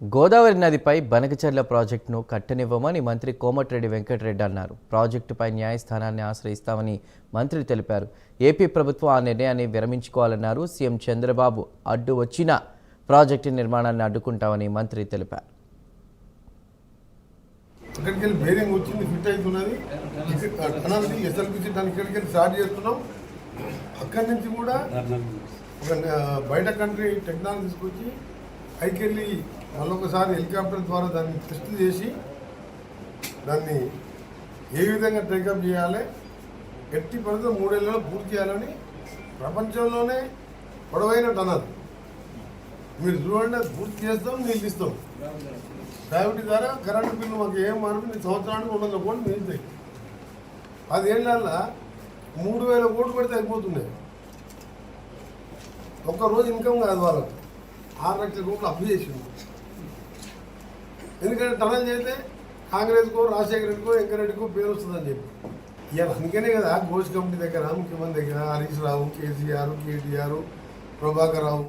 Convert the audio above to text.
గోదావరి నదిపై బనకచర్ల ప్రాజెక్టును కట్టనివ్వమని మంత్రి కోమటిరెడ్డి వెంకటరెడ్డి అన్నారు. ప్రాజెక్టుపై న్యాయస్థానాన్ని ఆశ్రయిస్తామని మంత్రి తెలిపారు. ఏపీ ప్రభుత్వం ఆ నిర్ణయాన్ని విరమించుకోవాలన్నారు. సీఎం చంద్రబాబు అడ్డు వచ్చిన ప్రాజెక్టు నిర్మాణాన్ని అడ్డుకుంటామని మంత్రి తెలిపారు. బయట కంట్రీ టెక్నాలజీ తీసుకొచ్చి పైకెళ్ళి మళ్ళొకసారి హెలికాప్టర్ ద్వారా దాన్ని టెస్ట్ చేసి దాన్ని ఏ విధంగా టేకప్ చేయాలి, ఎట్టి పరిస్థితుల్లో 3 ఏళ్లలో పూర్తి చేయాలని ప్రపంచంలోనే పొడవైన టనల్ మీరు చూడండి. అది పూర్తి చేస్తాం, నీళ్ళు ఇస్తాం. గ్రావిటీ ద్వారా కరెంటు బిల్లు మాకు ఏం మార్పు సంవత్సరానికి 200 కోట్లు మిగులుతాయి. 10 ఏళ్ళల్లో 3000 కోట్లు పెడితే అయిపోతున్నాయి. ఒక్కరోజు ఇన్కమ్ కాదు వాళ్ళకు. 6 లక్షల రూపాయలు అప్పు చేసింది. ఎందుకంటే టనల్ చేస్తే కాంగ్రెస్కో, రాజశేఖర రెడ్డికో, వెంకరెడ్డికో పేరు వస్తుందని చెప్పి ఇవాళ అందుకనే కదా ఘోష్ కమిటీ దగ్గర, ముఖ్యమంత్రి దగ్గర హరీష్ రావు, కేసీఆర్, కేటీఆర్, ప్రభాకర్ రావు